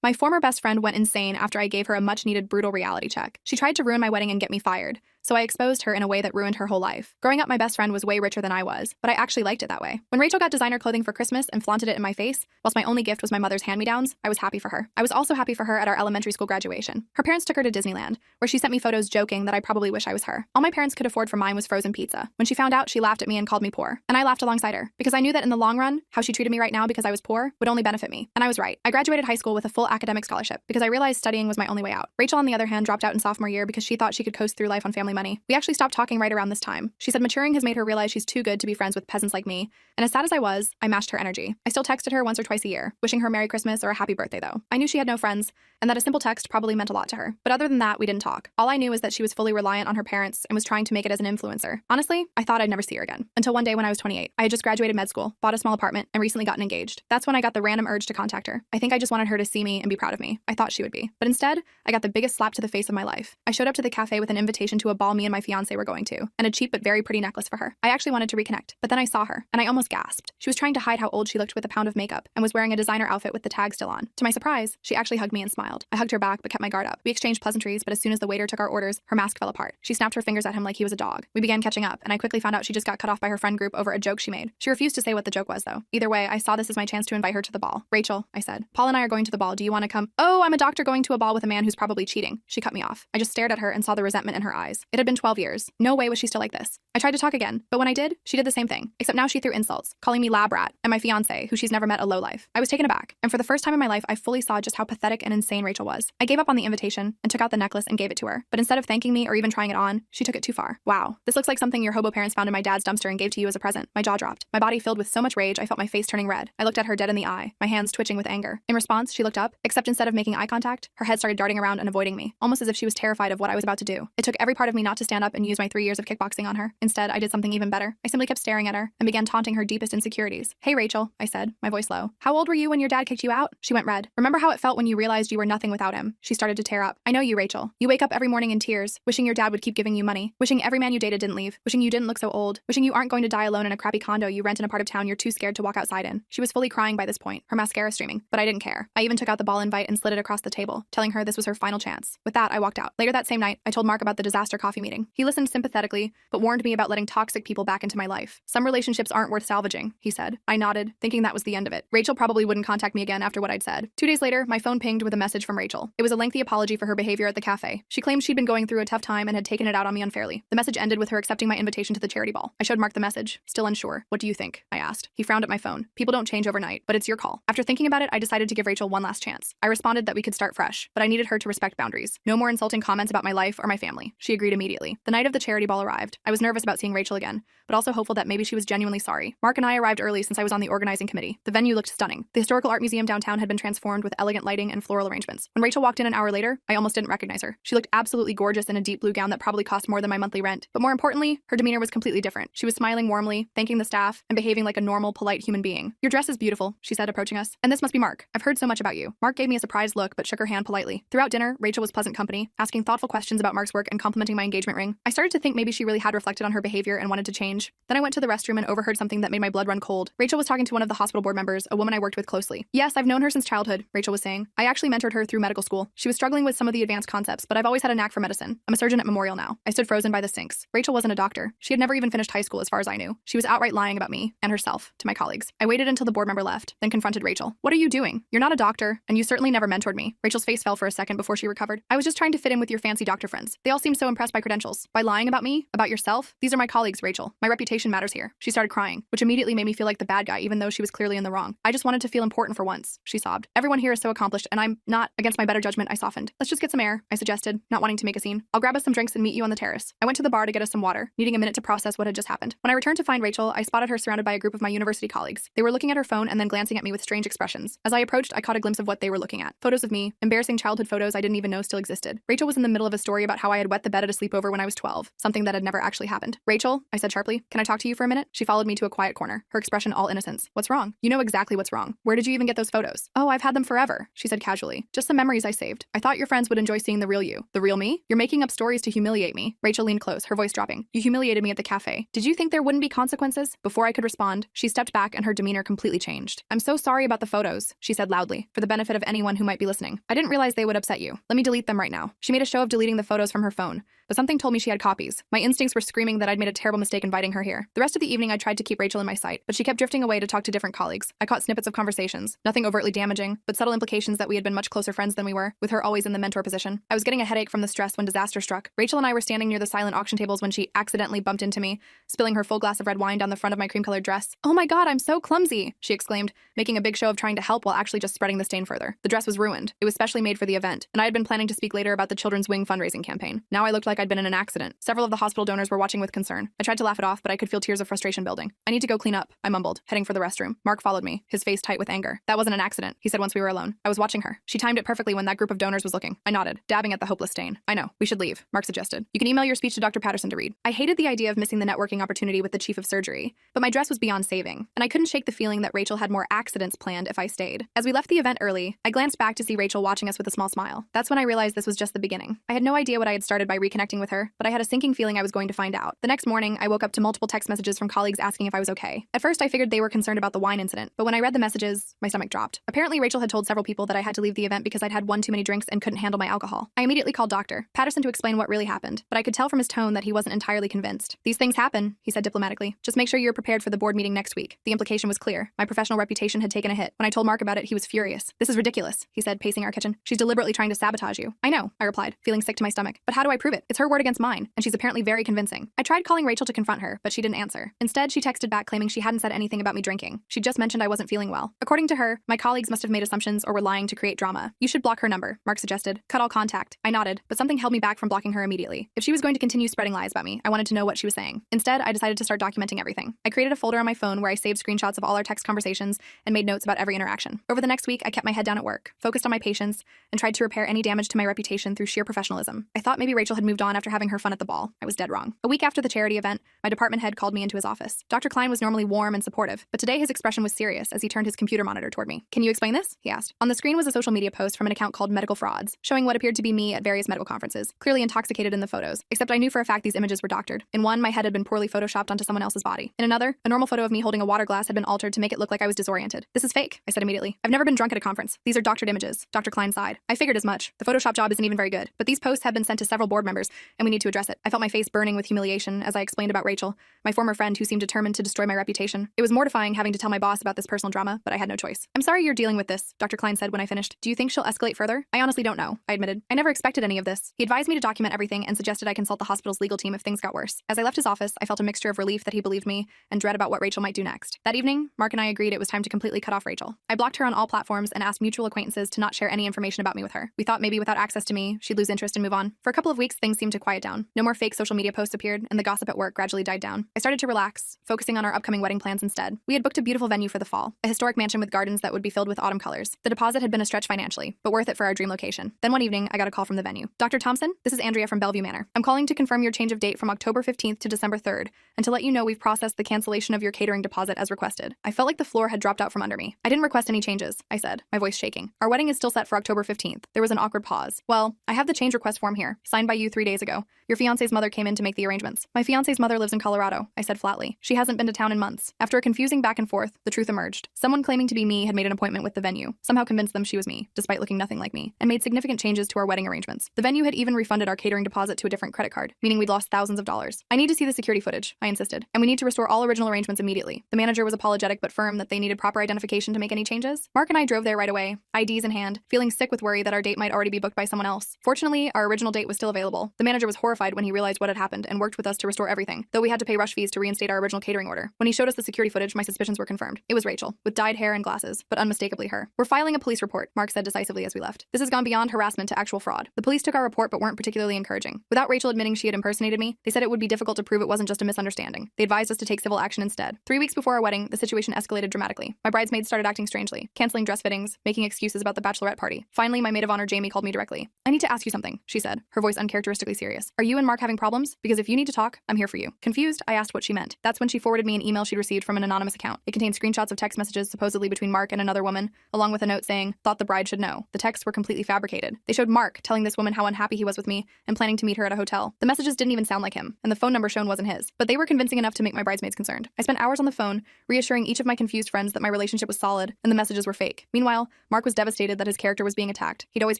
My former best friend went insane after I gave her a much-needed brutal reality check. She tried to ruin my wedding and get me fired, so I exposed her in a way that ruined her whole life. Growing up, my best friend was way richer than I was, but I actually liked it that way. When Rachel got designer clothing for Christmas and flaunted it in my face, whilst my only gift was my mother's hand-me-downs, I was happy for her. I was also happy for her at our elementary school graduation. Her parents took her to Disneyland, where she sent me photos joking that I probably wish I was her. All my parents could afford for mine was frozen pizza. When she found out, she laughed at me and called me poor. And I laughed alongside her, because I knew that in the long run, how she treated me right now because I was poor would only benefit me. And I was right. I graduated high school with a full academic scholarship because I realized studying was my only way out. Rachel, on the other hand, dropped out in sophomore year because she thought she could coast through life on family money. We actually stopped talking right around this time. She said maturing has made her realize she's too good to be friends with peasants like me, and as sad as I was, I matched her energy. I still texted her once or twice a year, wishing her Merry Christmas or a happy birthday though. I knew she had no friends, and that a simple text probably meant a lot to her. But other than that, we didn't talk. All I knew was that she was fully reliant on her parents and was trying to make it as an influencer. Honestly, I thought I'd never see her again. Until one day when I was 28. I had just graduated med school, bought a small apartment, and recently gotten engaged. That's when I got the random urge to contact her. I think I just wanted her to see me and be proud of me. I thought she would be. But instead, I got the biggest slap to the face of my life. I showed up to the cafe with an invitation to a ball me and my fiancé were going to, and a cheap but very pretty necklace for her. I actually wanted to reconnect, but then I saw her, and I almost gasped. She was trying to hide how old she looked with a pound of makeup, and was wearing a designer outfit with the tag still on. To my surprise, she actually hugged me and smiled. I hugged her back, but kept my guard up. We exchanged pleasantries, but as soon as the waiter took our orders, her mask fell apart. She snapped her fingers at him like he was a dog. We began catching up, and I quickly found out she just got cut off by her friend group over a joke she made. She refused to say what the joke was, though. Either way, I saw this as my chance to invite her to the ball. Rachel, I said, Paul and I are going to the ball. Do you want to come? Oh, I'm a doctor going to a ball with a man who's probably cheating. She cut me off. I just stared at her and saw the resentment in her eyes. It had been 12 years. No way was she still like this. I tried to talk again, but when I did, she did the same thing, except now she threw insults, calling me lab rat, and my fiancé, who she's never met, a lowlife. I was taken aback, and for the first time in my life, I fully saw just how pathetic and insane Rachel was. I gave up on the invitation and took out the necklace and gave it to her, but instead of thanking me or even trying it on, she took it too far. Wow, this looks like something your hobo parents found in my dad's dumpster and gave to you as a present. My jaw dropped. My body filled with so much rage, I felt my face turning red. I looked at her dead in the eye, my hands twitching with anger. In response, she looked up, except instead of making eye contact, her head started darting around and avoiding me, almost as if she was terrified of what I was about to do. It took every part of me not to stand up and use my 3 years of kickboxing on her. Instead, I did something even better. I simply kept staring at her and began taunting her deepest insecurities. Hey, Rachel, I said, my voice low. How old were you when your dad kicked you out? She went red. Remember how it felt when you realized you were nothing without him? She started to tear up. I know you, Rachel. You wake up every morning in tears, wishing your dad would keep giving you money, wishing every man you dated didn't leave, wishing you didn't look so old, wishing you aren't going to die alone in a crappy condo you rent in a part of town you're too scared to walk outside in. She was fully crying by this point, her mascara streaming, but I didn't care. I even took out the ball invite and slid it across the table, telling her this was her final chance. With that, I walked out. Later that same night, I told Mark about the disaster coffee meeting. He listened sympathetically, but warned me about letting toxic people back into my life. Some relationships aren't worth salvaging, he said. I nodded, thinking that was the end of it. Rachel probably wouldn't contact me again after what I'd said. 2 days later, my phone pinged with a message from Rachel. It was a lengthy apology for her behavior at the cafe. She claimed she'd been going through a tough time and had taken it out on me unfairly. The message ended with her accepting my invitation to the charity ball. I showed Mark the message, still unsure. What do you think? I asked. He frowned at my phone. People don't change overnight, but it's your call. After thinking about it, I decided to give Rachel one last chance. I responded that we could start fresh, but I needed her to respect boundaries. No more insulting comments about my life or my family. She agreed immediately. The night of the charity ball arrived. I was nervous about seeing Rachel again, but also hopeful that maybe she was genuinely sorry. Mark and I arrived early since I was on the organizing committee. The venue looked stunning. The historical art museum downtown had been transformed with elegant lighting and floral arrangements. When Rachel walked in an hour later, I almost didn't recognize her. She looked absolutely gorgeous in a deep blue gown that probably cost more than my monthly rent. But more importantly, her demeanor was completely different. She was smiling warmly, thanking the staff, and behaving like a normal, polite human being. Your dress is beautiful, she said, approaching us. And this must be Mark. I've heard so much about you. Mark gave me a surprised look, but shook her hand politely. Throughout dinner, Rachel was pleasant company, asking thoughtful questions about Mark's work and complimenting my engagement ring. I started to think maybe she really had reflected on her behavior and wanted to change. Then I went to the restroom and overheard something that made my blood run cold. Rachel was talking to one of the hospital board members, a woman I worked with closely. Yes, I've known her since childhood, Rachel was saying. I actually mentored her through medical school. She was struggling with some of the advanced concepts, but I've always had a knack for medicine. I'm a surgeon at Memorial now. I stood frozen by the sinks. Rachel wasn't a doctor. She had never even finished high school as far as I knew. She was outright lying about me and herself to my colleagues. I waited until the board member left, then confronted Rachel. What are you doing? You're not a doctor, and you certainly never mentored me. Rachel's face fell for a second before she recovered. I was just trying to fit in with your fancy doctor friends. They all seem so impressed by credentials. By lying about me? About yourself? These are my colleagues, Rachel. My reputation matters here. She started crying, which immediately made me feel like the bad guy, even though she was clearly in the wrong. I just wanted to feel important for once, she sobbed. Everyone here is so accomplished, and I'm not. Against my better judgment, I softened. Let's just get some air, I suggested, not wanting to make a scene. I'll grab us some drinks and meet you on the terrace. I went to the bar to get us some water, needing a minute to process what had just happened. When I returned to find Rachel, I spotted her surrounded by a group of my university colleagues. They were looking at her phone and then glancing at me with strange expressions. As I approached, I caught a glimpse of what they were looking at. Photos of me, embarrassing childhood photos I didn't even know still existed. Rachel was in the middle of a story about how I had wet the bed at a sleepover when I was 12, something that had never actually happened. Rachel, I said sharply, can I talk to you for a minute? She followed me to a quiet corner, her expression all innocence. What's wrong? You know exactly what's wrong. Where did you even get those photos? Oh, I've had them forever, she said casually. Just some memories I saved. I thought your friends would enjoy seeing the real you. The real me? You're making up stories to humiliate me. Rachel leaned close, her voice dropping. You humiliated me at the cafe. Did you think there wouldn't be consequences? Before I could respond, she stepped back and her demeanor completely changed. I'm so sorry about the photos, she said loudly, for the benefit of anyone who might be listening. I didn't realize they would upset you. Let me delete them right now. She made a show of deleting the photos from her phone, but something told me she had copies. My instincts were screaming that I'd made a terrible mistake inviting her here. The rest of the evening I tried to keep Rachel in my sight, but she kept drifting away to talk to different colleagues. I caught snippets of conversations, nothing overtly damaging, but subtle implications that we had been much closer friends than we were, with her always in the mentor position. I was getting a headache from the stress when disaster struck. Rachel and I were standing near the silent auction tables when she accidentally bumped into me, spilling her full glass of red wine down the front of my cream-colored dress. Oh my God, I'm so clumsy, she exclaimed, making a big show of trying to help while actually just spreading the stain further. The dress was ruined. It was specially made for the event, and I had been planning to speak later about the Children's Wing fundraising campaign. Now I looked like I'd been in an accident. Several of the hospital donors were watching with concern. I tried to laugh it off, but I could feel tears of frustration building. I need to go clean up, I mumbled, heading for the restroom. Mark followed me, his face tight with anger. That wasn't an accident, he said once we were alone. I was watching her. She timed it perfectly when that group of donors was looking. I nodded, dabbing at the hopeless stain. I know, we should leave, Mark suggested. You can email your speech to Dr. Patterson to read. I hated the idea of missing the networking opportunity with the chief of surgery, but my dress was beyond saving, and I couldn't shake the feeling that Rachel had more accidents planned if I stayed. As we left the event early, I glanced back to see Rachel watching us with a small smile. That's when I realized this was just the beginning. I had no idea what I had started by reconnecting with her, but I had a sinking feeling I was going to find out. The next morning, I woke up to multiple text messages from colleagues asking if I was okay. At first, I figured they were concerned about the wine incident, but when I read the messages, my stomach dropped. Apparently, Rachel had told several people that I had to leave the event because I'd had one too many drinks and couldn't handle my alcohol. I immediately called Dr. Patterson to explain what really happened, but I could tell from his tone that he wasn't entirely convinced. These things happen, he said diplomatically. Just make sure you're prepared for the board meeting next week. The implication was clear. My professional reputation had taken a hit. When I told Mark about it, he was furious. This is ridiculous, he said, pacing our kitchen. She's deliberately trying to sabotage you. I know, I replied, feeling sick to my stomach. But how do I prove it? It's her word against mine, and she's apparently very convincing. I tried calling Rachel to confront her, but she didn't answer. Instead, she texted back claiming she hadn't said anything about me drinking. She just mentioned I wasn't feeling well. According to her, my colleagues must have made assumptions or were lying to create drama. You should block her number, Mark suggested. Cut all contact. I nodded, but something held me back from blocking her immediately. If she was going to continue spreading lies about me, I wanted to know what she was saying. Instead, I decided to start documenting everything. I created a folder on my phone where I saved screenshots of all our text conversations and made notes about every interaction. Over the next week, I kept my head down at work, focused on my patients, and tried to repair any damage to my reputation through sheer professionalism. I thought maybe Rachel had moved on after having her fun at the ball. I was dead wrong. A week after the charity event, my department head called me into his office. Dr. Klein was normally warm and supportive, but today his expression was serious as he turned his computer monitor toward me. Can you explain this? He asked. On the screen was a social media post from an account called Medical Frauds, showing what appeared to be me at various medical conferences, clearly intoxicated in the photos, except I knew for a fact these images were doctored. In one, my head had been poorly photoshopped onto someone else's body. In another, a normal photo of me holding a water glass had been altered to make it look like I was disoriented. This is fake, I said immediately. I've never been drunk at a conference. These are doctored images. Dr. Klein sighed. I figured as much. The Photoshop job isn't even very good, but these posts have been sent to several board members, and we need to address it. I felt my face burning with humiliation as I explained about Rachel, my former friend who seemed determined to destroy my reputation. It was mortifying having to tell my boss about this personal drama, but I had no choice. I'm sorry you're dealing with this, Dr. Klein said when I finished. Do you think she'll escalate further? I honestly don't know, I admitted. I never expected any of this. He advised me to document everything and suggested I consult the hospital's legal team if things got worse. As I left his office, I felt a mixture of relief that he believed me and dread about what Rachel might do next. That evening, Mark and I agreed it was time to completely cut off Rachel. I blocked her on all platforms and asked mutual acquaintances to not share any information about me with her. We thought maybe without access to me, she'd lose interest and move on. For a couple of weeks, things seemed to quiet down. No more fake social media posts appeared, and the gossip at work gradually died down. I started to relax, focusing on our upcoming wedding plans instead. We had booked a beautiful venue for the fall, a historic mansion with gardens that would be filled with autumn colors. The deposit had been a stretch financially, but worth it for our dream location. Then one evening, I got a call from the venue. Dr. Thompson, this is Andrea from Bellevue Manor. I'm calling to confirm your change of date from October 15th to December 3rd, and to let you know we've processed the cancellation of your catering deposit as requested. I felt like the floor had dropped out from under me. I didn't request any changes, I said, my voice shaking. Our wedding is still set for October 15th. There was an awkward pause. Well, I have the change request form here, signed by you 3 days ago. Your fiancé's mother came in to make the arrangements. My fiancé's mother lives in Colorado, I said flatly. She hasn't been to town in months. After a confusing back and forth, the truth emerged. Someone claiming to be me had made an appointment with the venue, somehow convinced them she was me, despite looking nothing like me, and made significant changes to our wedding arrangements. The venue had even refunded our catering deposit to a different credit card, meaning we'd lost thousands of dollars. I need to see the security footage, I insisted, and we need to restore all original arrangements immediately. The manager was apologetic but firm that they needed proper identification to make any changes. Mark and I drove there right away, IDs in hand, feeling sick with worry that our date might already be booked by someone else. Fortunately, our original date was still available. The manager was horrified when he realized what had happened and worked with us to restore everything, though we had to pay rush fees to reinstate our original catering order. When he showed us the security footage, my suspicions were confirmed. It was Rachel, with dyed hair and glasses, but unmistakably her. We're filing a police report, Mark said decisively as we left. This has gone beyond harassment to actual fraud. The police took our report but weren't particularly encouraging. Without Rachel admitting she had impersonated me, they said it would be difficult to prove it wasn't just a misunderstanding. They advised us to take civil action instead. 3 weeks before our wedding, the situation escalated dramatically. My bridesmaids started acting strangely, canceling dress fittings, making excuses about the bachelorette party. Finally, my maid of honor Jamie called me directly. I need to ask you something, she said, her voice uncharacteristically deathly serious. Are you and Mark having problems? Because if you need to talk, I'm here for you. Confused, I asked what she meant. That's when she forwarded me an email she'd received from an anonymous account. It contained screenshots of text messages supposedly between Mark and another woman, along with a note saying, "Thought the bride should know." The texts were completely fabricated. They showed Mark telling this woman how unhappy he was with me and planning to meet her at a hotel. The messages didn't even sound like him, and the phone number shown wasn't his. But they were convincing enough to make my bridesmaids concerned. I spent hours on the phone, reassuring each of my confused friends that my relationship was solid and the messages were fake. Meanwhile, Mark was devastated that his character was being attacked. He'd always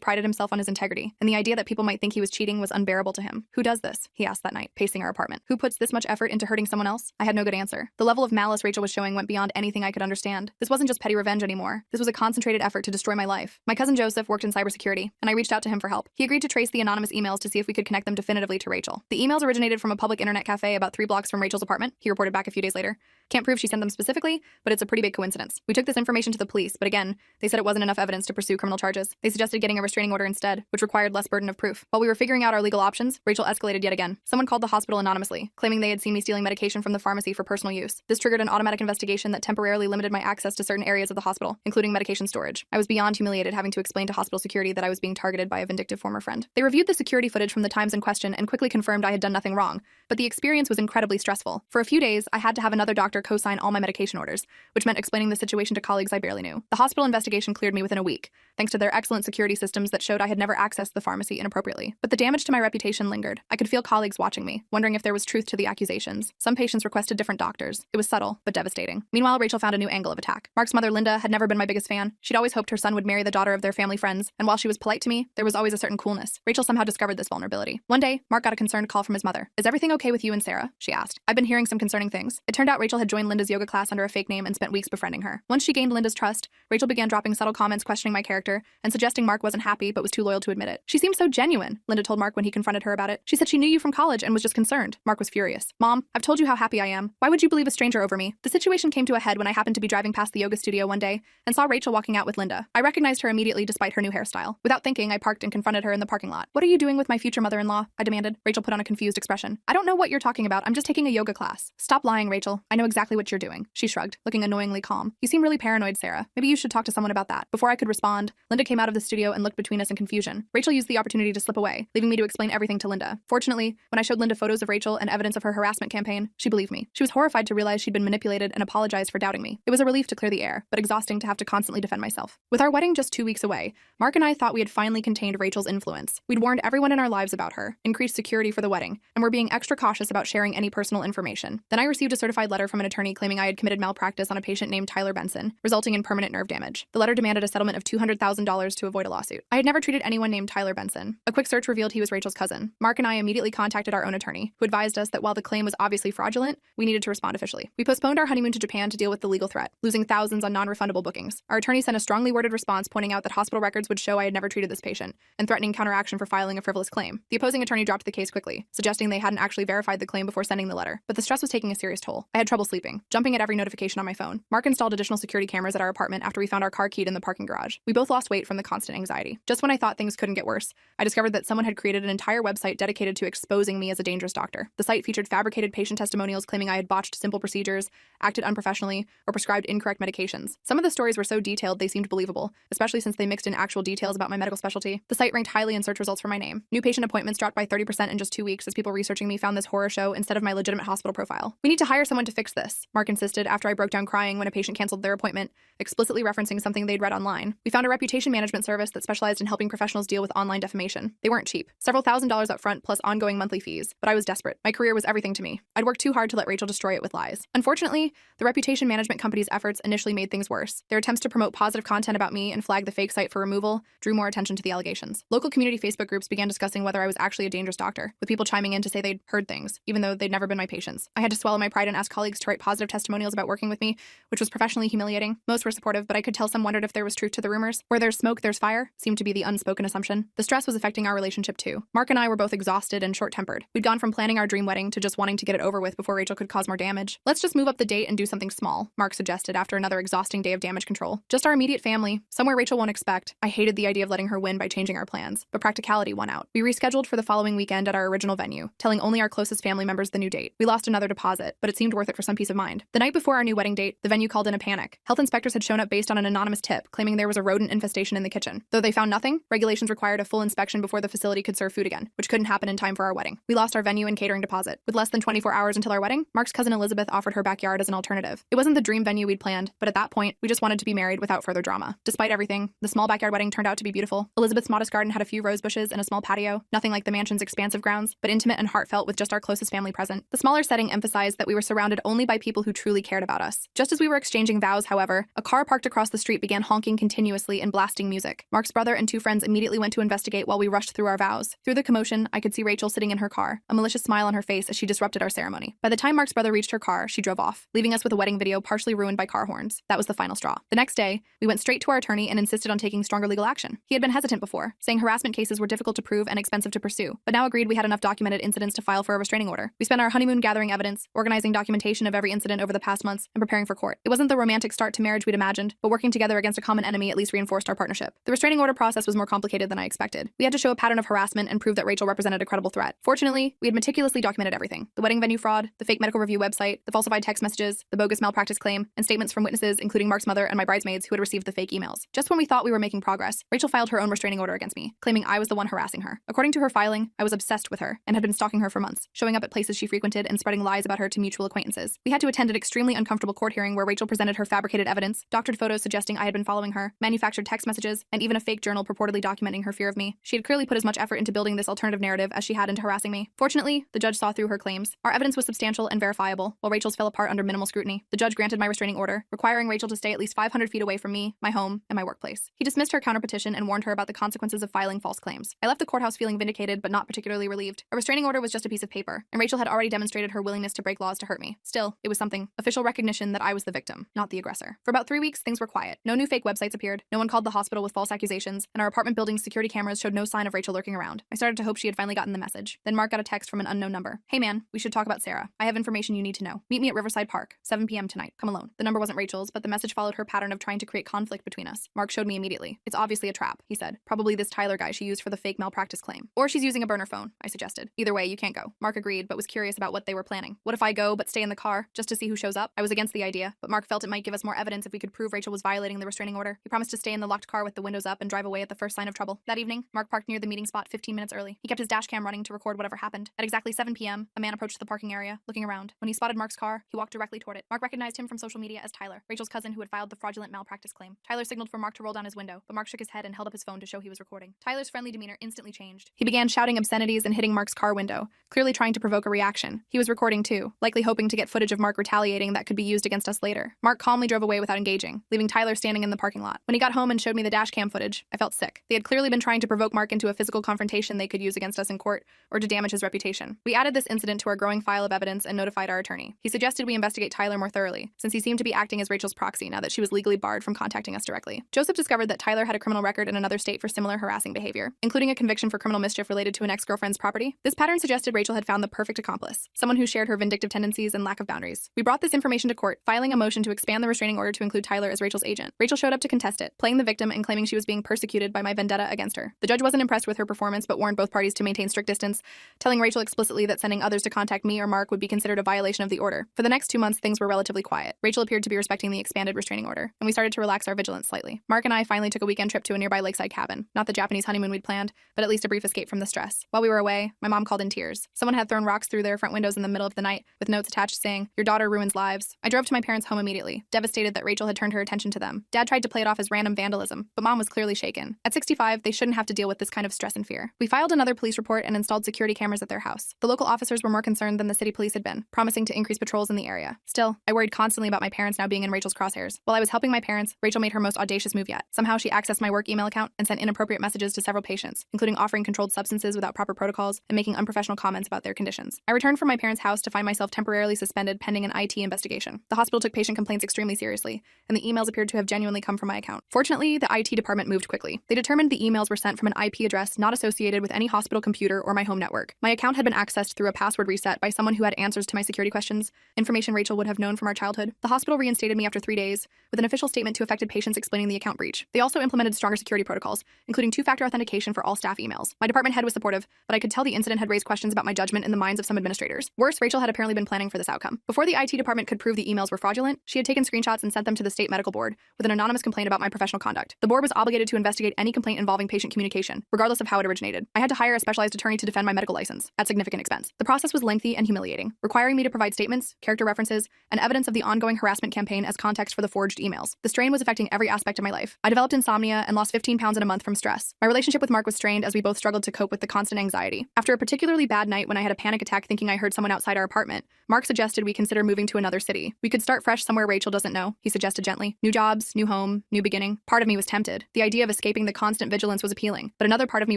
prided himself on his integrity, and the idea that people might think he was cheating was unbearable to him. "Who does this?" he asked that night, pacing our apartment. "Who puts this much effort into hurting someone else?" I had no good answer. The level of malice Rachel was showing went beyond anything I could understand. This wasn't just petty revenge anymore. This was a concentrated effort to destroy my life. My cousin Joseph worked in cybersecurity, and I reached out to him for help. He agreed to trace the anonymous emails to see if we could connect them definitively to Rachel. The emails originated from a public internet cafe about 3 blocks from Rachel's apartment, he reported back a few days later. Can't prove she sent them specifically, but it's a pretty big coincidence. We took this information to the police, but again, they said it wasn't enough evidence to pursue criminal charges. They suggested getting a restraining order instead, which required less burden of proof. While we were figuring out our legal options, Rachel escalated yet again. Someone called the hospital anonymously, claiming they had seen me stealing medication from the pharmacy for personal use. This triggered an automatic investigation that temporarily limited my access to certain areas of the hospital, including medication storage. I was beyond humiliated having to explain to hospital security that I was being targeted by a vindictive former friend. They reviewed the security footage from the times in question and quickly confirmed I had done nothing wrong, but the experience was incredibly stressful. For a few days, I had to have another doctor co-sign all my medication orders, which meant explaining the situation to colleagues I barely knew. The hospital investigation cleared me within a week, thanks to their excellent security systems that showed I had never accessed the pharmacy inappropriately. But the damage to my reputation lingered. I could feel colleagues watching me, wondering if there was truth to the accusations. Some patients requested different doctors. It was subtle, but devastating. Meanwhile, Rachel found a new angle of attack. Mark's mother, Linda, had never been my biggest fan. She'd always hoped her son would marry the daughter of their family friends, and while she was polite to me, there was always a certain coolness. Rachel somehow discovered this vulnerability. One day, Mark got a concerned call from his mother. "Is everything okay with you and Sarah?" she asked. "I've been hearing some concerning things." It turned out Rachel had joined Linda's yoga class under a fake name and spent weeks befriending her. Once she gained Linda's trust, Rachel began dropping subtle comments questioning my character and suggesting Mark wasn't happy but was too loyal to admit it. "She seemed so genuine," Linda told Mark when he confronted her about it. "She said she knew you from college and was just concerned." Mark was furious. "Mom, I've told you how happy I am. Why would you believe a stranger over me?" The situation came to a head when I happened to be driving past the yoga studio one day and saw Rachel walking out with Linda. I recognized her immediately despite her new hairstyle. Without thinking, I parked and confronted her in the parking lot. "What are you doing with my future mother-in-law?" I demanded. Rachel put on a confused expression. "I don't know what you're talking about. I'm just taking a yoga class." "Stop lying, Rachel. I know exactly what you're doing." She shrugged, looking annoyingly calm. "You seem really paranoid, Sarah. Maybe you should talk to someone about that." Before I could respond, Linda came out of the studio and looked between us in confusion. Rachel used the opportunity to slip away, leaving me to explain everything to Linda. Fortunately, when I showed Linda photos of Rachel and evidence of her harassment campaign, she believed me. She was horrified to realize she'd been manipulated and apologized for doubting me. It was a relief to clear the air, but exhausting to have to constantly defend myself. With our wedding just 2 weeks away, Mark and I thought we had finally contained Rachel's influence. We'd warned everyone in our lives about her, increased security for the wedding, and were being extra cautious about sharing any personal information. Then I received a certified letter from an attorney claiming I had committed malpractice on a patient named Tyler Benson, resulting in permanent nerve damage. The letter demanded a settlement of $200,000 to avoid a lawsuit. I had never treated anyone named Tyler Benson. A quick search revealed he was Rachel's cousin. Mark and I immediately contacted our own attorney, who advised us that while the claim was obviously fraudulent, we needed to respond officially. We postponed our honeymoon to Japan to deal with the legal threat, losing thousands on non-refundable bookings. Our attorney sent a strongly worded response pointing out that hospital records would show I had never treated this patient, and threatening counteraction for filing a frivolous claim. The opposing attorney dropped the case quickly, suggesting they hadn't actually verified the claim before sending the letter. But the stress was taking a serious toll. I had trouble sleeping, jumping at every notification on my phone. Mark installed additional security cameras at our apartment after we found our car keyed in the parking garage. We both lost weight from the constant anxiety. Just when I thought things couldn't get worse, I discovered that someone had created an entire website dedicated to exposing me as a dangerous doctor. The site featured fabricated patient testimonials claiming I had botched simple procedures, acted unprofessionally, or prescribed incorrect medications. Some of the stories were so detailed they seemed believable, especially since they mixed in actual details about my medical specialty. The site ranked highly in search results for my name. New patient appointments dropped by 30% in just 2 weeks as people researching me found this horror show instead of my legitimate hospital profile. "We need to hire someone to fix this," Mark insisted after I broke down crying when a patient canceled their appointment, explicitly referencing something they'd read online. We found a reputation management service that specialized in helping professionals deal with online defamation. They weren't cheap, several $1,000s up front plus ongoing monthly fees, but I was desperate. My career was everything to me. I'd worked too hard to let Rachel destroy it with lies. Unfortunately, the reputation management company's efforts initially made things worse. Their attempts to promote positive content about me and flag the fake site for removal drew more attention to the allegations. Local community Facebook groups began discussing whether I was actually a dangerous doctor, with people chiming in to say they'd heard things, even though they'd never been my patients. I had to swallow my pride and ask colleagues to write positive testimonials about working with me, which was professionally humiliating. Most were supportive, but I could tell some wondered if there was truth to the rumors. Where there's smoke, there's fire seemed to be the unspoken assumption. The stress was affecting our relationship too. Mark and I were both exhausted and short-tempered. We'd gone from planning our dream wedding to just wanting to get it over with before Rachel could cause more damage. "Let's just move up the date and do something small," Mark suggested after another exhausting day of damage control. "Just our immediate family, somewhere Rachel won't expect." I hated the idea of letting her win by changing our plans, but practicality won out. We rescheduled for the following weekend at our original venue, telling only our closest family members the new date. We lost another deposit, but it seemed worth it for some peace of mind. The night before our new wedding date, the venue called in a panic. Health inspectors had shown up based on an anonymous tip, claiming there was a rodent infestation infestation in the kitchen. Though they found nothing, regulations required a full inspection before the facility could serve food again, which couldn't happen in time for our wedding. We lost our venue and catering deposit. With less than 24 hours until our wedding, Mark's cousin Elizabeth offered her backyard as an alternative. It wasn't the dream venue we'd planned, but at that point, we just wanted to be married without further drama. Despite everything, the small backyard wedding turned out to be beautiful. Elizabeth's modest garden had a few rose bushes and a small patio, nothing like the mansion's expansive grounds, but intimate and heartfelt with just our closest family present. The smaller setting emphasized that we were surrounded only by people who truly cared about us. Just as we were exchanging vows, however, a car parked across the street began honking continuously and blasting music. Mark's brother and two friends immediately went to investigate while we rushed through our vows. Through the commotion, I could see Rachel sitting in her car, a malicious smile on her face as she disrupted our ceremony. By the time Mark's brother reached her car, she drove off, leaving us with a wedding video partially ruined by car horns. That was the final straw. The next day, we went straight to our attorney and insisted on taking stronger legal action. He had been hesitant before, saying harassment cases were difficult to prove and expensive to pursue, but now agreed we had enough documented incidents to file for a restraining order. We spent our honeymoon gathering evidence, organizing documentation of every incident over the past months, and preparing for court. It wasn't the romantic start to marriage we'd imagined, but working together against a common enemy at least reinforced our partnership. The restraining order process was more complicated than I expected. We had to show a pattern of harassment and prove that Rachel represented a credible threat. Fortunately, we had meticulously documented everything: the wedding venue fraud, the fake medical review website, the falsified text messages, the bogus malpractice claim, and statements from witnesses, including Mark's mother and my bridesmaids who had received the fake emails. Just when we thought we were making progress, Rachel filed her own restraining order against me, claiming I was the one harassing her. According to her filing, I was obsessed with her and had been stalking her for months, showing up at places she frequented and spreading lies about her to mutual acquaintances. We had to attend an extremely uncomfortable court hearing where Rachel presented her fabricated evidence, doctored photos suggesting I had been following her, manufactured text messages, and even a fake journal purportedly documenting her fear of me. She had clearly put as much effort into building this alternative narrative as she had into harassing me. Fortunately, the judge saw through her claims. Our evidence was substantial and verifiable, while Rachel's fell apart under minimal scrutiny. The judge granted my restraining order, requiring Rachel to stay at least 500 feet away from me, my home, and my workplace. He dismissed her counterpetition and warned her about the consequences of filing false claims. I left the courthouse feeling vindicated but not particularly relieved. A restraining order was just a piece of paper, and Rachel had already demonstrated her willingness to break laws to hurt me. Still, it was something: official recognition that I was the victim, not the aggressor. For about 3 weeks, things were quiet. No new fake websites appeared, no one called the hospital with false accusations, and our apartment building's security cameras showed no sign of Rachel lurking around. I started to hope she had finally gotten the message. Then Mark got a text from an unknown number. "Hey man, we should talk about Sarah. I have information you need to know. Meet me at Riverside Park, 7 p.m. tonight. Come alone." The number wasn't Rachel's, but the message followed her pattern of trying to create conflict between us. Mark showed me immediately. "It's obviously a trap," he said. "Probably this Tyler guy she used for the fake malpractice claim. Or she's using a burner phone," I suggested. "Either way, you can't go." Mark agreed, but was curious about what they were planning. What if I go, but stay in the car, just to see who shows up? I was against the idea, but Mark felt it might give us more evidence if we could prove Rachel was violating the restraining order. He promised to stay in the locked car with the windows up and drive away at the first sign of trouble. That evening, Mark parked near the meeting spot 15 minutes early. He kept his dash cam running to record whatever happened. At exactly 7 p.m., a man approached the parking area, looking around. When he spotted Mark's car, he walked directly toward it. Mark recognized him from social media as Tyler, Rachel's cousin who had filed the fraudulent malpractice claim. Tyler signaled for Mark to roll down his window, but Mark shook his head and held up his phone to show he was recording. Tyler's friendly demeanor instantly changed. He began shouting obscenities and hitting Mark's car window, clearly trying to provoke a reaction. He was recording too, likely hoping to get footage of Mark retaliating that could be used against us later. Mark calmly drove away without engaging, leaving Tyler standing in the parking lot. When he got home and showed me the dash cam footage, I felt sick. They had clearly been trying to provoke Mark into a physical confrontation they could use against us in court or to damage his reputation. We added this incident to our growing file of evidence and notified our attorney. He suggested we investigate Tyler more thoroughly, since he seemed to be acting as Rachel's proxy now that she was legally barred from contacting us directly. Joseph discovered that Tyler had a criminal record in another state for similar harassing behavior, including a conviction for criminal mischief related to an ex-girlfriend's property. This pattern suggested Rachel had found the perfect accomplice, someone who shared her vindictive tendencies and lack of boundaries. We brought this information to court, filing a motion to expand the restraining order to include Tyler as Rachel's agent. Rachel showed up to contest it, playing the victim and claiming she was being persecuted by my vendetta against her. The judge wasn't impressed with her performance but warned both parties to maintain strict distance, telling Rachel explicitly that sending others to contact me or Mark would be considered a violation of the order. For the next 2 months, things were relatively quiet. Rachel appeared to be respecting the expanded restraining order, and we started to relax our vigilance slightly. Mark and I finally took a weekend trip to a nearby lakeside cabin. Not the Japanese honeymoon we'd planned, but at least a brief escape from the stress. While we were away, my mom called in tears. Someone had thrown rocks through their front windows in the middle of the night, with notes attached saying, "Your daughter ruins lives." I drove to my parents' home immediately, devastated that Rachel had turned her attention to them. Dad tried to play it off as random vandalism, but Mom was clearly shaken. At 65, they shouldn't have to deal with this kind of stress and fear. We filed another police report and installed security cameras at their house. The local officers were more concerned than the city police had been, promising to increase patrols in the area. Still, I worried constantly about my parents now being in Rachel's crosshairs. While I was helping my parents, Rachel made her most audacious move yet. Somehow she accessed my work email account and sent inappropriate messages to several patients, including offering controlled substances without proper protocols and making unprofessional comments about their conditions. I returned from my parents' house to find myself temporarily suspended pending an IT investigation. The hospital took patient complaints extremely seriously, and the emails appeared to have genuinely come from my account. Fortunately, the IT department moved quickly. They determined the emails were sent from an IP address not associated with any hospital computer or my home network. My account had been accessed through a password reset by someone who had answers to my security questions, information Rachel would have known from our childhood. The hospital reinstated me after 3 days, with an official statement to affected patients explaining the account breach. They also implemented stronger security protocols, including 2-factor authentication for all staff emails. My department head was supportive, but I could tell the incident had raised questions about my judgment in the minds of some administrators. Worse, Rachel had apparently been planning for this outcome. Before the IT department could prove the emails were fraudulent, she had taken screenshots and sent them to the state medical board with an anonymous complaint about my professional conduct. The board was obligated to investigate any complaint involving patient communication, regardless of how it originated. I had to hire a specialized attorney to defend my medical license, at significant expense. The process was lengthy and humiliating, requiring me to provide statements, character references, and evidence of the ongoing harassment campaign as context for the forged emails. The strain was affecting every aspect of my life. I developed insomnia and lost 15 pounds in a month from stress. My relationship with Mark was strained as we both struggled to cope with the constant anxiety. After a particularly bad night when I had a panic attack thinking I heard someone outside our apartment, Mark suggested we consider moving to another city. We could start fresh somewhere Rachel doesn't know, he suggested gently. New jobs, new home, new beginning. Part of me was tempted. The idea of escaping the constant vigilance was appealing, but another part of me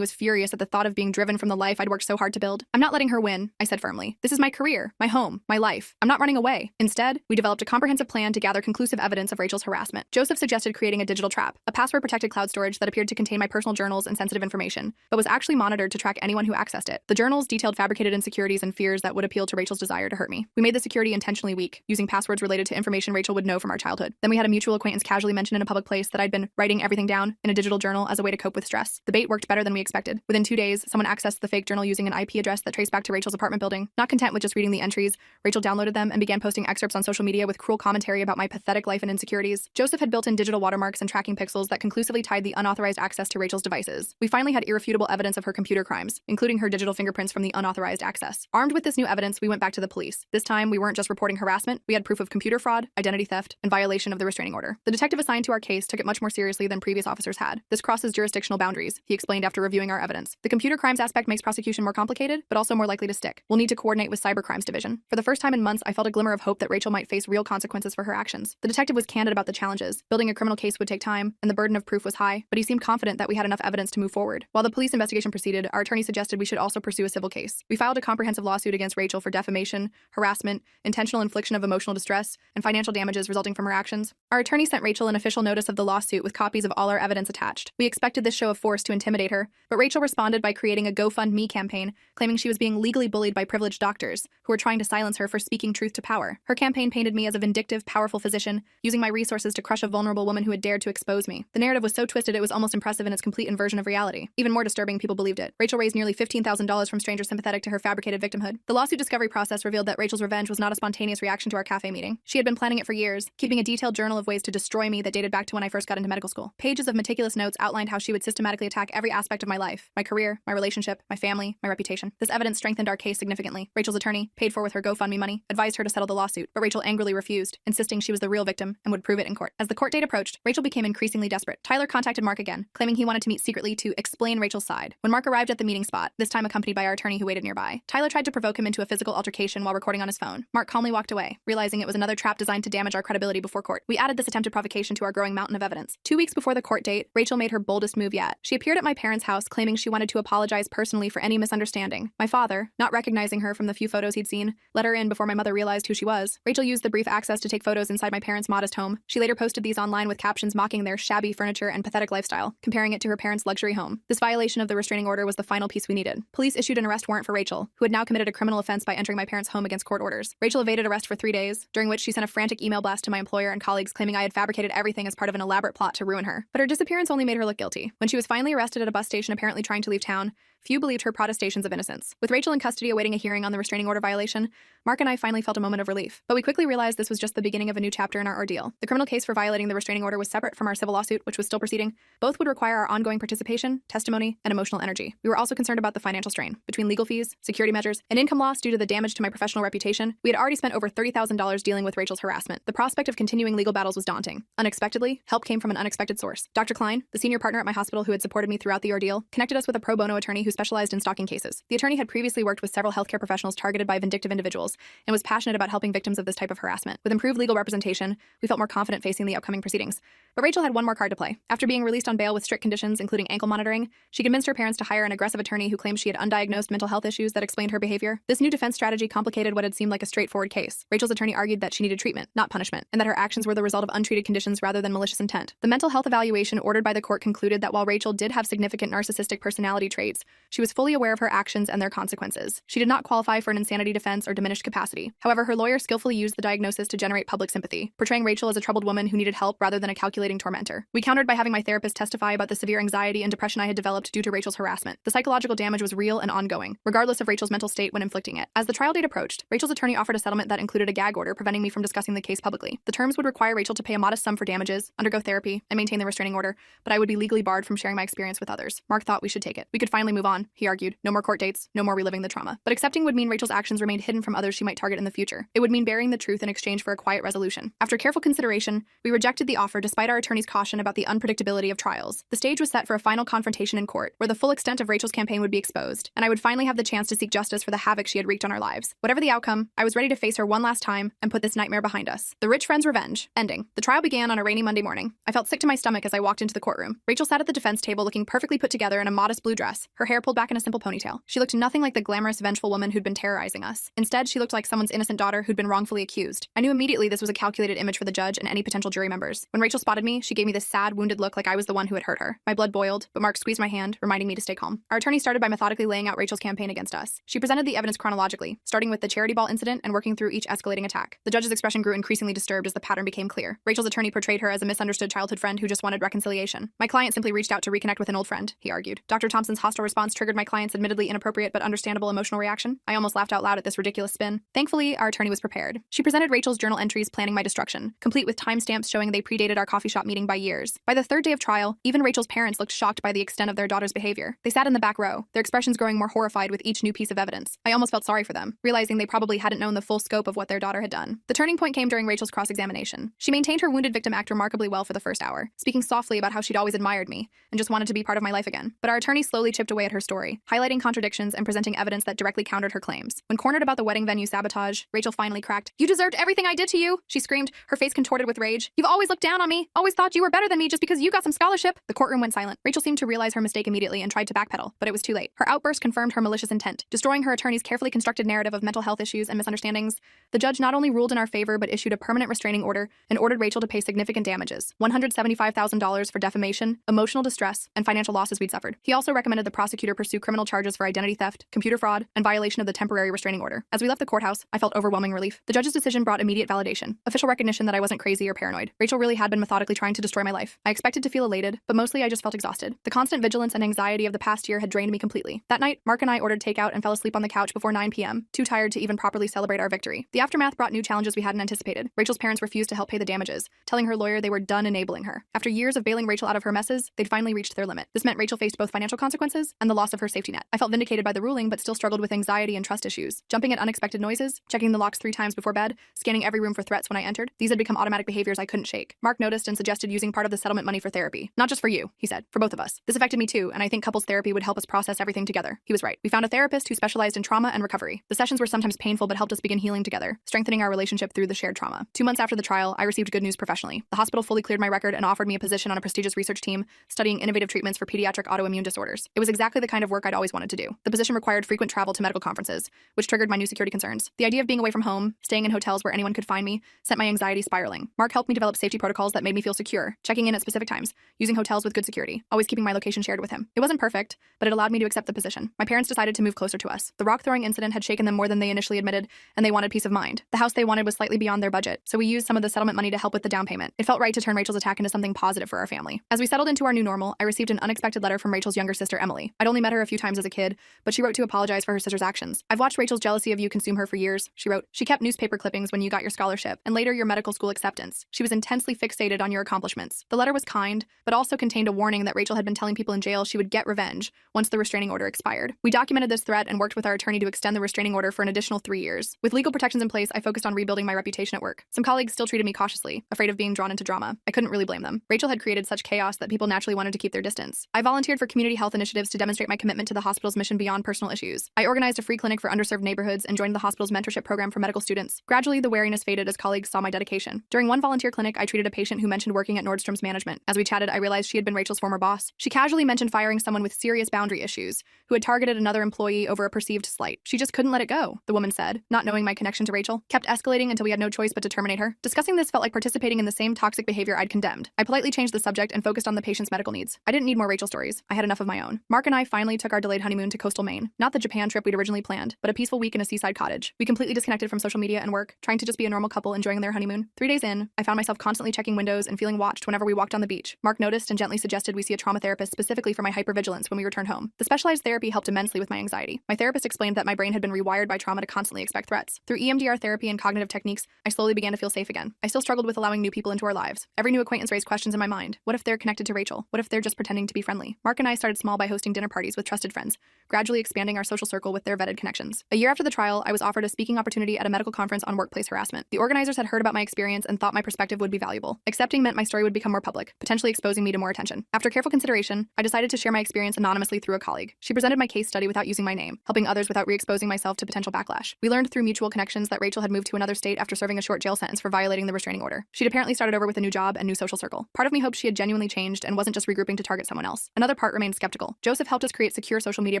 was furious at the thought of being driven from the life I'd worked so hard to build. I'm not letting her win, I said firmly. This is my career, my home, my life. I'm not running away. Instead, we developed a comprehensive plan to gather conclusive evidence of Rachel's harassment. Joseph suggested creating a digital trap, a password-protected cloud storage that appeared to contain my personal journals and sensitive information, but was actually monitored to track anyone who accessed it. The journals detailed fabricated insecurities and fears that would appeal to Rachel's desire to hurt me. We made the security intentionally weak, using passwords related to information Rachel would know from our childhood. Then we had a mutual acquaintance casually mention in a public place that I'd been writing everything down in a digital journal as a way to cope with stress. The bait worked better than we expected. Within 2 days, someone accessed the fake journal using an IP address that traced back to Rachel's apartment building. Not content with just reading the entries, Rachel downloaded them and began posting excerpts on social media with cruel commentary about my pathetic life and insecurities. Joseph had built in digital watermarks and tracking pixels that conclusively tied the unauthorized access to Rachel's devices. We finally had irrefutable evidence of her computer crimes, including her digital fingerprints from the unauthorized access. Armed with this new evidence, we went back to the police. This time, we weren't just reporting harassment, we had proof of computer fraud, identity theft, and violation of the restraining order. The detective assigned to our case took it much more seriously than previous officers had. This crosses jurisdictional boundaries, he explained after reviewing our evidence. The computer crimes aspect makes prosecution more complicated, but also more likely to stick. We'll need to coordinate with Cybercrimes Division. For the first time in months, I felt a glimmer of hope that Rachel might face real consequences for her actions. The detective was candid about the challenges. Building a criminal case would take time, and the burden of proof was high, but he seemed confident that we had enough evidence to move forward. While the police investigation proceeded, our attorney suggested we should also pursue a civil case. We filed a comprehensive lawsuit against Rachel for defamation, harassment, intentional infliction of emotional distress, and financial damages resulting from her actions. Our attorney sent Rachel an official notice of the lawsuit with copies of all our evidence attached. We expected this show of force to intimidate her, but Rachel responded by creating a GoFundMe campaign, claiming she was being legally bullied by privileged doctors who were trying to silence her for speaking truth to power. Her campaign painted me as a vindictive, powerful physician, using my resources to crush a vulnerable woman who had dared to expose me. The narrative was so twisted it was almost impressive in its complete inversion of reality. Even more disturbing, people believed it. Rachel raised nearly $15,000 from strangers sympathetic to her fabricated victimhood. The lawsuit discovery process revealed that Rachel's revenge was not a spontaneous reaction to our cafe meeting. She had been planning it for years, keeping a detailed journal of ways to destroy me that dated back to when I first got into medical school. Pages of meticulous notes outlined how she would systematically attack every aspect of my life, my career, my relationship, my family, my reputation. This evidence strengthened our case significantly. Rachel's attorney, paid for with her GoFundMe money, advised her to settle the lawsuit, but Rachel angrily refused, insisting she was the real victim and would prove it in court. As the court date approached, Rachel became increasingly desperate. Tyler contacted Mark again, claiming he wanted to meet secretly to explain Rachel's side. When Mark arrived at the meeting spot, this time accompanied by our attorney who waited nearby, Tyler tried to provoke him into a physical altercation while recording on his phone. Mark calmly walked away, realizing it was another trap designed to damage our credibility before court. We added this attempted provocation to our growing mountain of evidence. 2 weeks before the court date, Rachel made her boldest move yet. She appeared at my parents' house claiming she wanted to apologize personally for any misunderstanding. My father, not recognizing her from the few photos he'd seen, let her in before my mother realized who she was. Rachel used the brief access to take photos inside my parents' modest home. She later posted these online with captions mocking their shabby furniture and pathetic lifestyle, comparing it to her parents' luxury home. This violation of the restraining order was the final piece we needed. Police issued an arrest warrant for Rachel, who had now committed a criminal offense by entering my parents' home against court orders. Rachel evaded arrest for 3 days, during which she sent a frantic email blast to my employer and colleagues claiming I had fabricated everything as part of an elaborate plot to ruin her. But her disappearance only made her look guilty. When she was finally arrested at a bus station apparently trying to leave town, few believed her protestations of innocence. With Rachel in custody awaiting a hearing on the restraining order violation, Mark and I finally felt a moment of relief. But we quickly realized this was just the beginning of a new chapter in our ordeal. The criminal case for violating the restraining order was separate from our civil lawsuit, which was still proceeding. Both would require our ongoing participation, testimony, and emotional energy. We were also concerned about the financial strain. Between legal fees, security measures, and income loss due to the damage to my professional reputation, we had already spent over $30,000 dealing with Rachel's harassment. The prospect of continuing legal battles was daunting. Unexpectedly, help came from an unexpected source. Dr. Klein, the senior partner at my hospital who had supported me throughout the ordeal, connected us with a pro bono attorney who specialized in stalking cases. The attorney had previously worked with several healthcare professionals targeted by vindictive individuals and was passionate about helping victims of this type of harassment. With improved legal representation, we felt more confident facing the upcoming proceedings. But Rachel had one more card to play. After being released on bail with strict conditions, including ankle monitoring, she convinced her parents to hire an aggressive attorney who claimed she had undiagnosed mental health issues that explained her behavior. This new defense strategy complicated what had seemed like a straightforward case. Rachel's attorney argued that she needed treatment, not punishment, and that her actions were the result of untreated conditions rather than malicious intent. The mental health evaluation ordered by the court concluded that while Rachel did have significant narcissistic personality traits, She was fully aware of her actions and their consequences. She did not qualify for an insanity defense or diminished capacity. However, her lawyer skillfully used the diagnosis to generate public sympathy, portraying Rachel as a troubled woman who needed help rather than a calculating tormentor. We countered by having my therapist testify about the severe anxiety and depression I had developed due to Rachel's harassment. The psychological damage was real and ongoing, regardless of Rachel's mental state when inflicting it. As the trial date approached, Rachel's attorney offered a settlement that included a gag order preventing me from discussing the case publicly. The terms would require Rachel to pay a modest sum for damages, undergo therapy, and maintain the restraining order, but I would be legally barred from sharing my experience with others. Mark thought we should take it. We could finally move on, he argued. No more court dates, no more reliving the trauma. But accepting would mean Rachel's actions remained hidden from others she might target in the future. It would mean burying the truth in exchange for a quiet resolution. After careful consideration, we rejected the offer despite our attorney's caution about the unpredictability of trials. The stage was set for a final confrontation in court, where the full extent of Rachel's campaign would be exposed, and I would finally have the chance to seek justice for the havoc she had wreaked on our lives. Whatever the outcome, I was ready to face her one last time and put this nightmare behind us. The rich friend's revenge. Ending. The trial began on a rainy Monday morning. I felt sick to my stomach as I walked into the courtroom. Rachel sat at the defense table looking perfectly put together in a modest blue dress, her hair pulled back in a simple ponytail. She looked nothing like the glamorous, vengeful woman who'd been terrorizing us. Instead, she looked like someone's innocent daughter who'd been wrongfully accused. I knew immediately this was a calculated image for the judge and any potential jury members. When Rachel spotted me, she gave me this sad, wounded look like I was the one who had hurt her. My blood boiled, but Mark squeezed my hand, reminding me to stay calm. Our attorney started by methodically laying out Rachel's campaign against us. She presented the evidence chronologically, starting with the charity ball incident and working through each escalating attack. The judge's expression grew increasingly disturbed as the pattern became clear. Rachel's attorney portrayed her as a misunderstood childhood friend who just wanted reconciliation. My client simply reached out to reconnect with an old friend, he argued. Dr. Thompson's hostile response triggered my client's admittedly inappropriate but understandable emotional reaction. I almost laughed out loud at this ridiculous spin. Thankfully, our attorney was prepared. She presented Rachel's journal entries planning my destruction, complete with timestamps showing they predated our coffee shop meeting by years. By the third day of trial, even Rachel's parents looked shocked by the extent of their daughter's behavior. They sat in the back row, their expressions growing more horrified with each new piece of evidence. I almost felt sorry for them, realizing they probably hadn't known the full scope of what their daughter had done. The turning point came during Rachel's cross-examination. She maintained her wounded victim act remarkably well for the first hour, speaking softly about how she'd always admired me and just wanted to be part of my life again. But our attorney slowly chipped away at her story, highlighting contradictions and presenting evidence that directly countered her claims. When cornered about the wedding venue sabotage, Rachel finally cracked. "You deserved everything I did to you," she screamed, her face contorted with rage. "You've always looked down on me, always thought you were better than me just because you got some scholarship." The courtroom went silent. Rachel seemed to realize her mistake immediately and tried to backpedal, but it was too late. Her outburst confirmed her malicious intent, destroying her attorney's carefully constructed narrative of mental health issues and misunderstandings. The judge not only ruled in our favor but issued a permanent restraining order and ordered Rachel to pay significant damages, $175,000 for defamation, emotional distress, and financial losses we'd suffered. He also recommended the prosecutor pursue criminal charges for identity theft, computer fraud, and violation of the temporary restraining order. As we left the courthouse, I felt overwhelming relief. The judge's decision brought immediate validation, official recognition that I wasn't crazy or paranoid. Rachel really had been methodically trying to destroy my life. I expected to feel elated, but mostly I just felt exhausted. The constant vigilance and anxiety of the past year had drained me completely. That night, Mark and I ordered takeout and fell asleep on the couch before 9 p.m., too tired to even properly celebrate our victory. The aftermath brought new challenges we hadn't anticipated. Rachel's parents refused to help pay the damages, telling her lawyer they were done enabling her. After years of bailing Rachel out of her messes, they'd finally reached their limit. This meant Rachel faced both financial consequences and the loss of her safety net. I felt vindicated by the ruling, but still struggled with anxiety and trust issues. Jumping at unexpected noises, checking the locks 3 times before bed, scanning every room for threats when I entered. These had become automatic behaviors I couldn't shake. Mark noticed and suggested using part of the settlement money for therapy. "Not just for you," he said, "for both of us. This affected me too, and I think couples therapy would help us process everything together." He was right. We found a therapist who specialized in trauma and recovery. The sessions were sometimes painful but helped us begin healing together, strengthening our relationship through the shared trauma. 2 months after the trial, I received good news professionally. The hospital fully cleared my record and offered me a position on a prestigious research team studying innovative treatments for pediatric autoimmune disorders. It was exactly the kind of work I'd always wanted to do. The position required frequent travel to medical conferences, which triggered my new security concerns. The idea of being away from home, staying in hotels where anyone could find me, sent my anxiety spiraling. Mark helped me develop safety protocols that made me feel secure, checking in at specific times, using hotels with good security, always keeping my location shared with him. It wasn't perfect, but it allowed me to accept the position. My parents decided to move closer to us. The rock-throwing incident had shaken them more than they initially admitted, and they wanted peace of mind. The house they wanted was slightly beyond their budget, so we used some of the settlement money to help with the down payment. It felt right to turn Rachel's attack into something positive for our family. As we settled into our new normal, I received an unexpected letter from Rachel's younger sister, Emily. I'd only met her a few times as a kid, but she wrote to apologize for her sister's actions. "I've watched Rachel's jealousy of you consume her for years," she wrote. "She kept newspaper clippings when you got your scholarship, and later your medical school acceptance. She was intensely fixated on your accomplishments." The letter was kind, but also contained a warning that Rachel had been telling people in jail she would get revenge once the restraining order expired. We documented this threat and worked with our attorney to extend the restraining order for an additional 3 years. With legal protections in place, I focused on rebuilding my reputation at work. Some colleagues still treated me cautiously, afraid of being drawn into drama. I couldn't really blame them. Rachel had created such chaos that people naturally wanted to keep their distance. I volunteered for community health initiatives to demonstrate my commitment to the hospital's mission beyond personal issues. I organized a free clinic for underserved neighborhoods and joined the hospital's mentorship program for medical students. Gradually, the wariness faded as colleagues saw my dedication. During one volunteer clinic, I treated a patient who mentioned working at Nordstrom's management. As we chatted, I realized she had been Rachel's former boss. She casually mentioned firing someone with serious boundary issues, who had targeted another employee over a perceived slight. "She just couldn't let it go," the woman said, not knowing my connection to Rachel. "Kept escalating until we had no choice but to terminate her." Discussing this felt like participating in the same toxic behavior I'd condemned. I politely changed the subject and focused on the patient's medical needs. I didn't need more Rachel stories. I had enough of my own. Mark and I finally finally took our delayed honeymoon to coastal Maine. Not the Japan trip we'd originally planned, but a peaceful week in a seaside cottage. We completely disconnected from social media and work, trying to just be a normal couple enjoying their honeymoon. 3 days in, I found myself constantly checking windows and feeling watched whenever we walked on the beach. Mark noticed and gently suggested we see a trauma therapist specifically for my hypervigilance when we returned home. The specialized therapy helped immensely with my anxiety. My therapist explained that my brain had been rewired by trauma to constantly expect threats. Through EMDR therapy and cognitive techniques, I slowly began to feel safe again. I still struggled with allowing new people into our lives. Every new acquaintance raised questions in my mind. What if they're connected to Rachel? What if they're just pretending to be friendly? Mark and I started small by hosting dinner parties with trusted friends, gradually expanding our social circle with their vetted connections. A year after the trial, I was offered a speaking opportunity at a medical conference on workplace harassment. The organizers had heard about my experience and thought my perspective would be valuable. Accepting meant my story would become more public, potentially exposing me to more attention. After careful consideration, I decided to share my experience anonymously through a colleague. She presented my case study without using my name, helping others without re-exposing myself to potential backlash. We learned through mutual connections that Rachel had moved to another state after serving a short jail sentence for violating the restraining order. She'd apparently started over with a new job and new social circle. Part of me hoped she had genuinely changed and wasn't just regrouping to target someone else. Another part remained skeptical. Joseph helped us create secure social media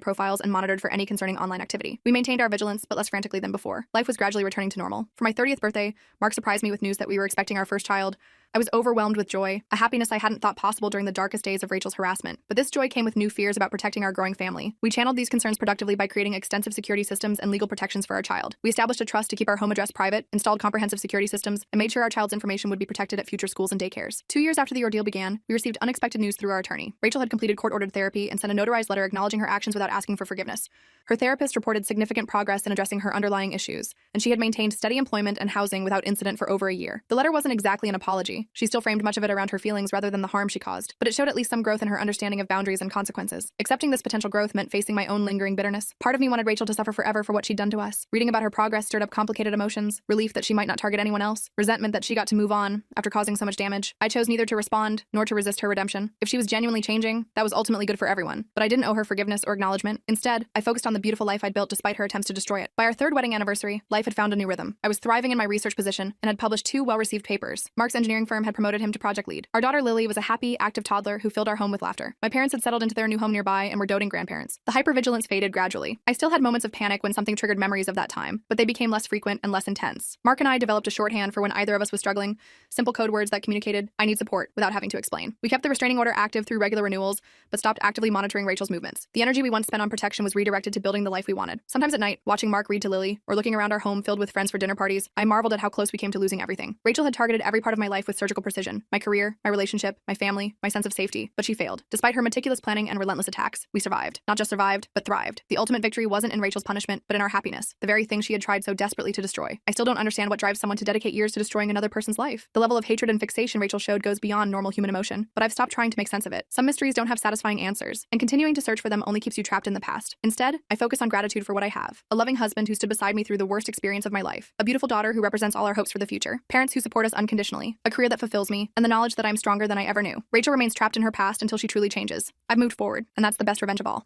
profiles and monitored for any concerning online activity. We maintained our vigilance, but less frantically than before. Life was gradually returning to normal. For my 30th birthday, Mark surprised me with news that we were expecting our first child. I was overwhelmed with joy, a happiness I hadn't thought possible during the darkest days of Rachel's harassment. But this joy came with new fears about protecting our growing family. We channeled these concerns productively by creating extensive security systems and legal protections for our child. We established a trust to keep our home address private, installed comprehensive security systems, and made sure our child's information would be protected at future schools and daycares. 2 years after the ordeal began, we received unexpected news through our attorney. Rachel had completed court-ordered therapy and sent a notarized letter acknowledging her actions without asking for forgiveness. Her therapist reported significant progress in addressing her underlying issues, and she had maintained steady employment and housing without incident for over a year. The letter wasn't exactly an apology. She still framed much of it around her feelings rather than the harm she caused, but it showed at least some growth in her understanding of boundaries and consequences. Accepting this potential growth meant facing my own lingering bitterness. Part of me wanted Rachel to suffer forever for what she'd done to us. Reading about her progress stirred up complicated emotions, relief that she might not target anyone else, resentment that she got to move on after causing so much damage. I chose neither to respond nor to resist her redemption. If she was genuinely changing, that was ultimately good for everyone, but I didn't owe her forgiveness or acknowledgement. Instead, I focused on the beautiful life I'd built despite her attempts to destroy it. By our 3rd wedding anniversary, life had found a new rhythm. I was thriving in my research position and had published 2 well-received papers. Mark's engineering firm had promoted him to project lead. Our daughter Lily was a happy, active toddler who filled our home with laughter. My parents had settled into their new home nearby and were doting grandparents. The hypervigilance faded gradually. I still had moments of panic when something triggered memories of that time, but they became less frequent and less intense. Mark and I developed a shorthand for when either of us was struggling, simple code words that communicated, "I need support," without having to explain. We kept the restraining order active through regular renewals, but stopped actively monitoring Rachel's movements. The energy we once spent on protection was redirected to building the life we wanted. Sometimes at night, watching Mark read to Lily, or looking around our home filled with friends for dinner parties, I marveled at how close we came to losing everything. Rachel had targeted every part of my life with surgical precision: my career, my relationship, my family, my sense of safety, but she failed. Despite her meticulous planning and relentless attacks, we survived. Not just survived, but thrived. The ultimate victory wasn't in Rachel's punishment, but in our happiness, the very thing she had tried so desperately to destroy. I still don't understand what drives someone to dedicate years to destroying another person's life. The level of hatred and fixation Rachel showed goes beyond normal human emotion, but I've stopped trying to make sense of it. Some mysteries don't have satisfying answers, and continuing to search for them only keeps you trapped in the past. Instead, I focus on gratitude for what I have: a loving husband who stood beside me through the worst experience of my life, a beautiful daughter who represents all our hopes for the future, parents who support us unconditionally, a career that fulfills me, and the knowledge that I'm stronger than I ever knew. Rachel remains trapped in her past until she truly changes. I've moved forward, and that's the best revenge of all.